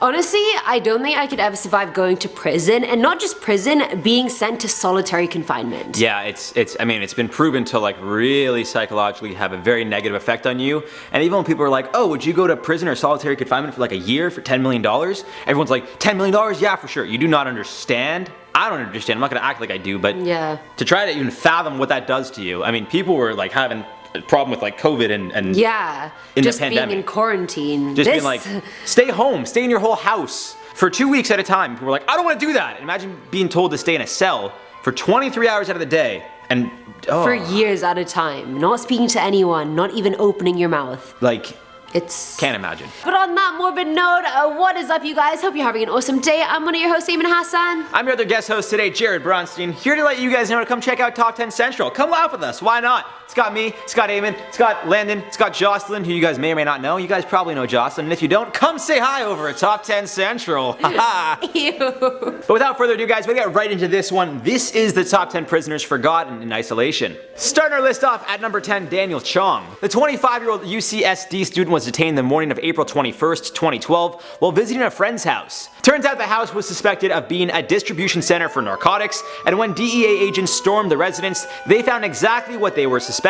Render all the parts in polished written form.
Honestly, I don't think I could ever survive going to prison, and not just prison, being sent to solitary confinement. Yeah, I mean, it's been proven to like really psychologically have a very negative effect on you. And even when people are like, oh, would you go to prison or solitary confinement for like a year for $10 million? Everyone's like, $10 million? Yeah, for sure. You do not understand. I don't understand. I'm not gonna act like I do, but yeah. To try to even fathom what that does to you. I mean, people were like having a problem with like COVID and yeah, in just the pandemic. being in quarantine. Just being like, stay home, stay in your whole house for 2 weeks at a time. People were like, I don't want to do that. And imagine being told to stay in a cell for 23 hours out of the day and for years at a time, not speaking to anyone, not even opening your mouth. Like, it's... can't imagine. But on that morbid note, what is up, you guys? Hope you're having an awesome day. I'm one of your hosts, Eamon Hassan. I'm your other guest host today, Jared Bronstein, here to let you guys know to come check out Top 10 Central. Come laugh with us, why not? It's got me, it's got Eamon, it's got Landon, it's got Jocelyn, who you guys may or may not know. You guys probably know Jocelyn, and if you don't, come say hi over at Top 10 Central. Ew. But without further ado, guys, we get right into this one. This is the top 10 prisoners forgotten in isolation. Starting our list off at number 10, Daniel Chong. The 25-year-old UCSD student was detained the morning of April 21st, 2012, while visiting a friend's house. Turns out the house was suspected of being a distribution center for narcotics, and when DEA agents stormed the residence, they found exactly what they were suspecting.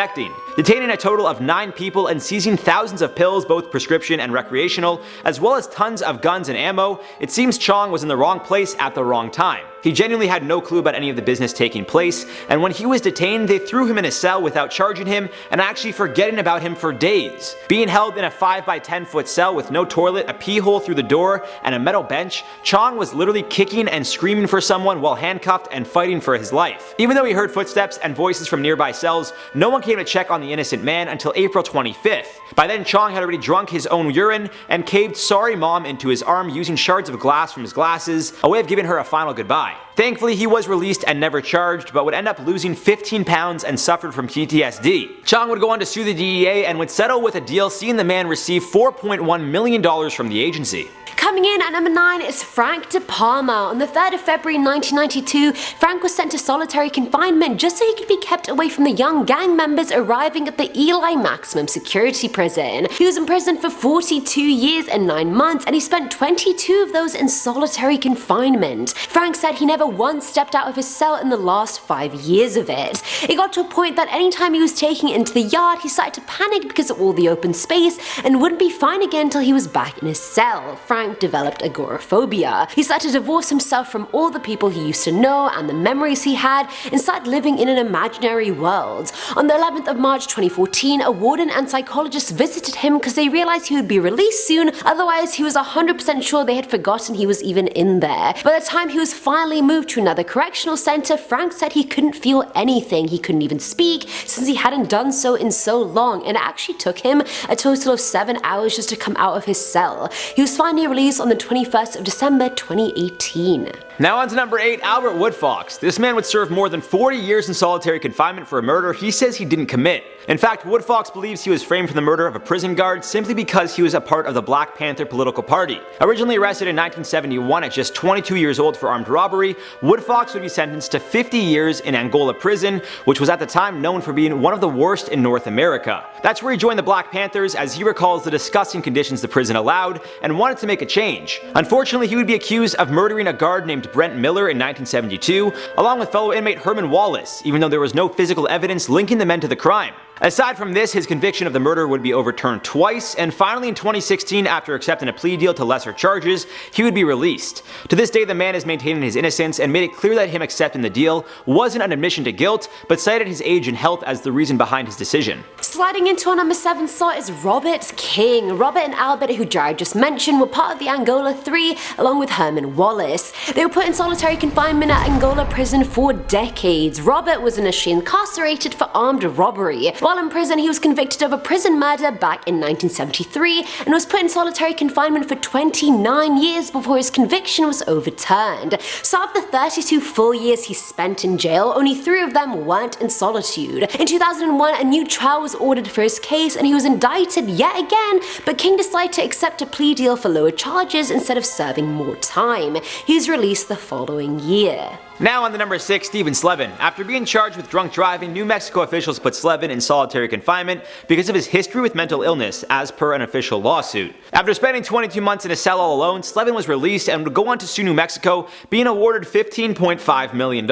Detaining a total of 9 people and seizing thousands of pills, both prescription and recreational, as well as tons of guns and ammo, it seems Chong was in the wrong place at the wrong time. He genuinely had no clue about any of the business taking place, and when he was detained, they threw him in a cell without charging him and actually forgetting about him for days. Being held in a 5 by 10 foot cell with no toilet, a pee hole through the door, and a metal bench, Chong was literally kicking and screaming for someone while handcuffed and fighting for his life. Even though he heard footsteps and voices from nearby cells, no one came to check on the innocent man until April 25th. By then, Chong had already drunk his own urine and caved sorry mom into his arm using shards of glass from his glasses, a way of giving her a final goodbye. Thankfully, he was released and never charged, but would end up losing 15 pounds and suffered from PTSD. Chong would go on to sue the DEA and would settle with a deal seeing the man receive $4.1 million from the agency. Coming in at number 9 is Frank DePalma. On the 3rd of February 1992, Frank was sent to solitary confinement just so he could be kept away from the young gang members arriving at the Eli Maximum Security Prison. He was in prison for 42 years and 9 months, and he spent 22 of those in solitary confinement. Frank said he never once stepped out of his cell in the last 5 years of it. It got to a point that anytime he was taking it into the yard, he started to panic because of all the open space and wouldn't be fine again until he was back in his cell. Frank developed agoraphobia. He started to divorce himself from all the people he used to know and the memories he had and started living in an imaginary world. On the 11th of March 2014, a warden and psychologist visited him because they realized he would be released soon, otherwise he was 100% sure they had forgotten he was even in there. By the time he was finally moved to another correctional center, Frank said he couldn't feel anything, he couldn't even speak since he hadn't done so in so long, and it actually took him a total of 7 hours just to come out of his cell. He was finally released on the 21st of December 2018. Now on to number 8, Albert Woodfox. This man would serve more than 40 years in solitary confinement for a murder he says he didn't commit. In fact, Woodfox believes he was framed for the murder of a prison guard simply because he was a part of the Black Panther political party. Originally arrested in 1971 at just 22 years old for armed robbery, Woodfox would be sentenced to 50 years in Angola prison, which was at the time known for being one of the worst in North America. That's where he joined the Black Panthers, as he recalls the disgusting conditions the prison allowed and wanted to make a change. Unfortunately, he would be accused of murdering a guard named Brent Miller in 1972, along with fellow inmate Herman Wallace, even though there was no physical evidence linking the men to the crime. Aside from this, his conviction of the murder would be overturned twice, and finally in 2016, after accepting a plea deal to lesser charges, he would be released. To this day, the man is maintaining his innocence and made it clear that him accepting the deal wasn't an admission to guilt, but cited his age and health as the reason behind his decision. Sliding into our number 7 slot is Robert King. Robert and Albert, who Jared just mentioned, were part of the Angola 3 along with Herman Wallace. They were put in solitary confinement at Angola prison for decades. Robert was initially incarcerated for armed robbery. While in prison, he was convicted of a prison murder back in 1973 and was put in solitary confinement for 29 years before his conviction was overturned. So of the 32 full years he spent in jail, only 3 of them weren't in solitude. In 2001, a new trial was ordered for his case and he was indicted yet again, but King decided to accept a plea deal for lower charges instead of serving more time. He was released the following year. Now on the number 6, Stephen Slevin. After being charged with drunk driving, New Mexico officials put Slevin in solitary solitary confinement because of his history with mental illness, as per an official lawsuit. After spending 22 months in a cell all alone, Slevin was released and would go on to sue New Mexico, being awarded $15.5 million.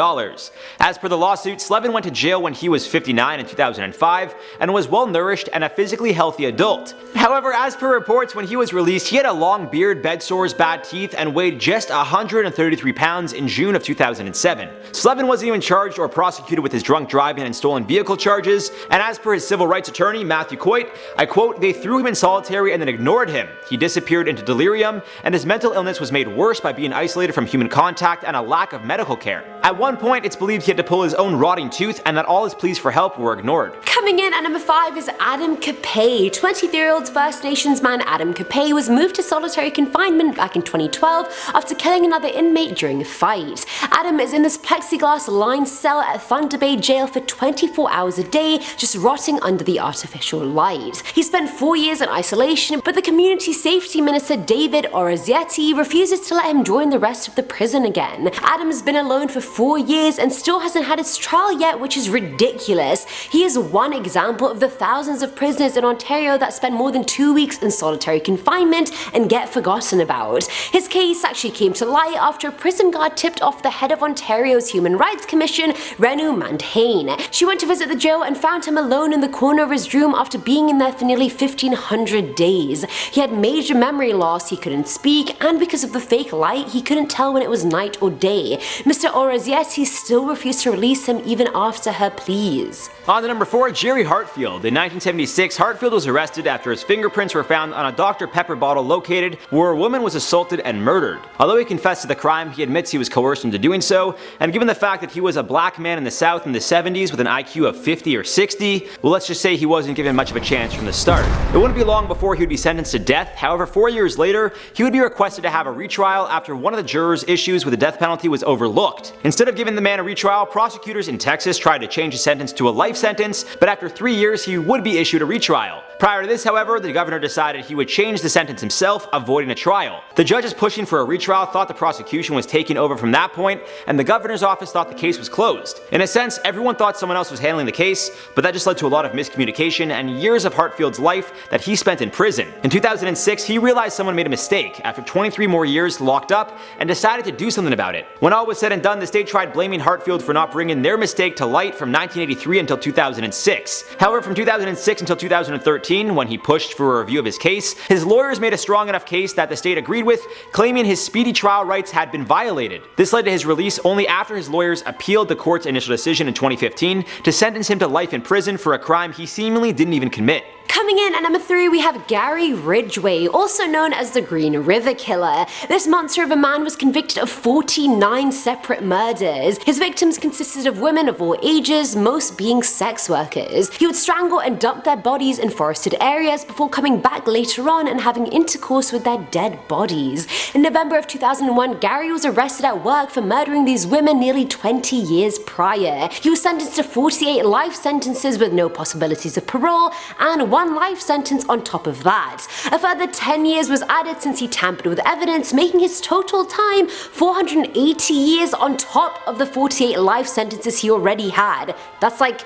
As per the lawsuit, Slevin went to jail when he was 59 in 2005 and was well-nourished and a physically healthy adult. However, as per reports, when he was released, he had a long beard, bed sores, bad teeth, and weighed just 133 pounds in June of 2007. Slevin wasn't even charged or prosecuted with his drunk driving and stolen vehicle charges, and as per his civil rights attorney, Matthew Coit, I quote, "They threw him in solitary and then ignored him. He disappeared into delirium, and his mental illness was made worse by being isolated from human contact and a lack of medical care. At one point, it's believed he had to pull his own rotting tooth and that all his pleas for help were ignored." Coming in at number 5 is Adam Capay. 23-year-old First Nations man Adam Capay was moved to solitary confinement back in 2012 after killing another inmate during a fight. Adam is in this plexiglass-lined cell at Thunder Bay Jail for 24 hours a day, just rotting under the artificial light. He spent 4 years in isolation, but the Community Safety Minister David Orazietti refuses to let him join the rest of the prison again. Adam's been alone for 4 years and still hasn't had his trial yet, which is ridiculous. He is one example of the thousands of prisoners in Ontario that spend more than 2 weeks in solitary confinement and get forgotten about. His case actually came to light after a prison guard tipped off the head of Ontario's Human Rights Commission, Renu Mandhane. She went to visit the jail and found him alone in the corner of his room after being in there for nearly 1,500 days. He had major memory loss, he couldn't speak, and because of the fake light, he couldn't tell when it was night or day. Mr. Orazietti still refused to release him even after her pleas. On to number 4, Jerry Hartfield. In 1976, Hartfield was arrested after his fingerprints were found on a Dr. Pepper bottle located where a woman was assaulted and murdered. Although he confessed to the crime, he admits he was coerced into doing so, and given the fact that he was a black man in the South in the 70s with an IQ of 50 or 60, well, let's just say he wasn't given much of a chance from the start. It wouldn't be long before he would be sentenced to death. However, 4 years later, he would be requested to have a retrial after one of the jurors' issues with the death penalty was overlooked. Instead of giving the man a retrial, prosecutors in Texas tried to change his sentence to a life sentence, but after 3 years he would be issued a retrial. Prior to this, however, the governor decided he would change the sentence himself, avoiding a trial. The judges pushing for a retrial thought the prosecution was taking over from that point, and the governor's office thought the case was closed. In a sense, everyone thought someone else was handling the case, but that just led to a lot of miscommunication and years of Hartfield's life that he spent in prison. In 2006, he realized someone made a mistake after 23 more years locked up and decided to do something about it. When all was said and done, the state tried blaming Hartfield for not bringing their mistake to light from 1983 until 2006. However, from 2006 until 2013, when he pushed for a review of his case, his lawyers made a strong enough case that the state agreed with, claiming his speedy trial rights had been violated. This led to his release only after his lawyers appealed the court's initial decision in 2015 to sentence him to life in prison for a crime he seemingly didn't even commit. Coming in at number 3, we have Gary Ridgeway, also known as the Green River Killer. This monster of a man was convicted of 49 separate murders. His victims consisted of women of all ages, most being sex workers. He would strangle and dump their bodies in forested areas before coming back later on and having intercourse with their dead bodies. In November of 2001, Gary was arrested at work for murdering these women nearly 20 years prior. He was sentenced to 48 life sentences with no possibilities of parole, and one life sentence on top of that. A further 10 years was added since he tampered with evidence, making his total time 480 years on top of the 48 life sentences he already had. That's like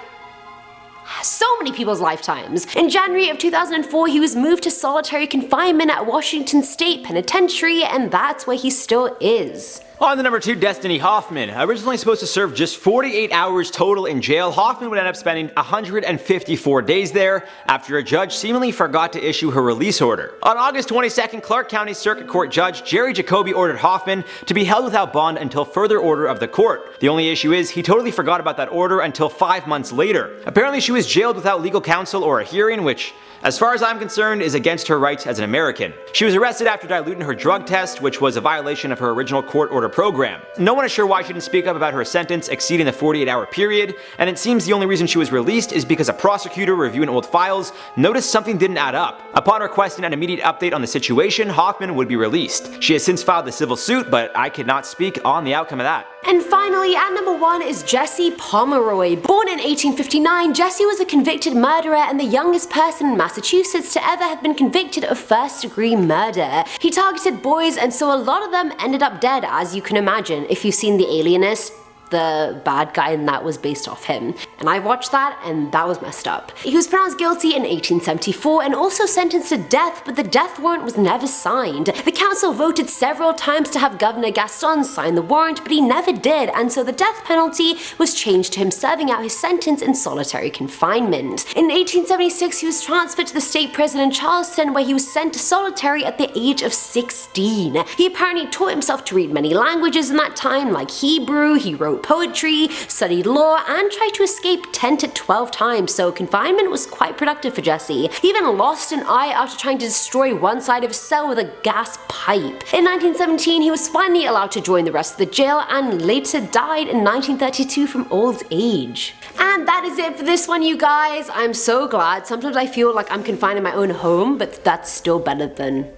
so many people's lifetimes. In January of 2004, he was moved to solitary confinement at Washington State Penitentiary, and that's where he still is. On to number 2, Destiny Hoffman. Originally supposed to serve just 48 hours total in jail, Hoffman would end up spending 154 days there after a judge seemingly forgot to issue her release order. On August 22nd, Clark County Circuit Court Judge Jerry Jacoby ordered Hoffman to be held without bond until further order of the court. The only issue is he totally forgot about that order until 5 months later. Apparently she was jailed without legal counsel or a hearing, which, as far as I'm concerned, is against her rights as an American. She was arrested after diluting her drug test, which was a violation of her original court order program. No one is sure why she didn't speak up about her sentence exceeding the 48-hour period, and it seems the only reason she was released is because a prosecutor reviewing old files noticed something didn't add up. Upon requesting an immediate update on the situation, Hoffman would be released. She has since filed a civil suit, but I cannot speak on the outcome of that. And finally, at number 1 is Jesse Pomeroy. Born in 1859, Jesse was a convicted murderer and the youngest person in Massachusetts to ever have been convicted of first-degree murder. He targeted boys, and so a lot of them ended up dead, as you can imagine if you've seen The Alienist. the bad guy and that was based off him. And I watched that and that was messed up. He was pronounced guilty in 1874 and also sentenced to death, but the death warrant was never signed. The council voted several times to have Governor Gaston sign the warrant, but he never did, and so the death penalty was changed to him serving out his sentence in solitary confinement. In 1876, he was transferred to the state prison in Charleston, where he was sent to solitary at the age of 16. He apparently taught himself to read many languages in that time, like Hebrew, he wrote poetry, studied law, and tried to escape 10 to 12 times, so confinement was quite productive for Jesse. He even lost an eye after trying to destroy one side of his cell with a gas pipe. In 1917, he was finally allowed to join the rest of the jail and later died in 1932 from old age. And that is it for this one, you guys. I'm so glad. Sometimes I feel like I'm confined in my own home, but that's still better than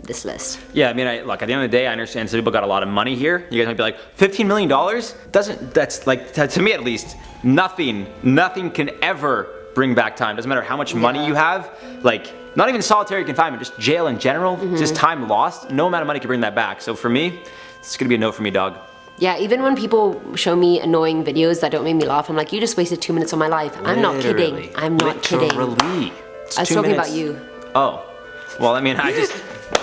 this list. Yeah, I mean, look, at the end of the day, I understand some people got a lot of money here. You guys might be like, $15 million? That's like, to me at least, nothing can ever bring back time. Doesn't matter how much money you have, like, not even solitary confinement, just jail in general, just time lost, no amount of money can bring that back. So for me, it's gonna be a no for me, dog. Yeah, even when people show me annoying videos that don't make me laugh, I'm like, you just wasted 2 minutes of my life. I'm not kidding. I'm not kidding. Literally. I was talking about you. Oh. Well, I mean,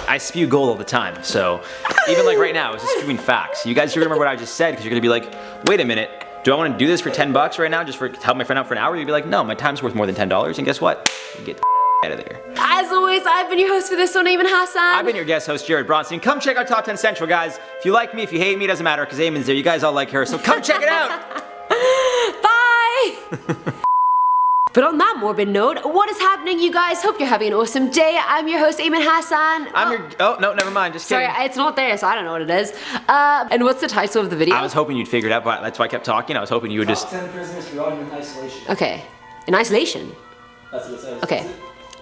I spew gold all the time, so even like right now, I was just spewing facts. You guys should remember what I just said, because you're gonna be like, wait a minute, do I want to do this for 10 bucks right now just for help my friend out for an hour? You'd be like, no, my time's worth more than $10, and guess what? You get the out of there. As always, I've been your host for this one, Eamon Hassan. I've been your guest host, Jared Bronstein. Come check out Top 10 Central, guys. If you like me, if you hate me, it doesn't matter, because Eamon's there. You guys all like her, so come check it out. Bye! But on that morbid note, what is happening, you guys? Hope you're having an awesome day. I'm your host, Eamon Hassan. Oh, no, never mind, just kidding. Sorry, it's not there, so I don't know what it is. And what's the title of the video? I was hoping you'd figure it out, but that's why I kept talking. I was hoping you would just... Top 10 prisoners forgotten in isolation. Okay. In isolation? That's what it says. Okay.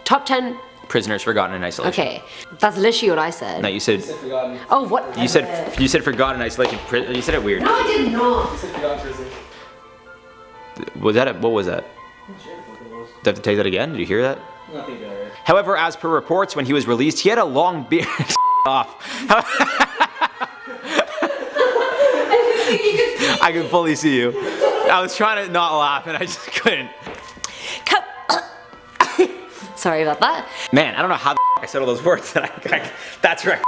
Top 10... prisoners forgotten in isolation. Okay. That's literally what I said. No, you said... Forgotten. Oh, what? You said forgotten in isolation. You said it weird. No, I did not. You said forgotten prisoners. What was that? Do I have to take that again? Did you hear that? Nothing better. However, as per reports, when he was released, he had a long beard. Off. I can fully see you. I was trying to not laugh and I just couldn't. Sorry about that. Man, I don't know how the I said all those words. That's right.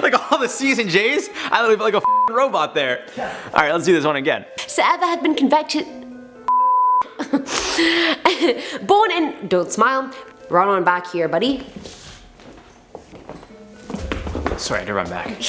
Like all the C's and J's, I look like a robot there. All right, let's do this one again. So Eva had been convicted. Born in. Don't smile. Run on back here, buddy. Sorry, I had to run back.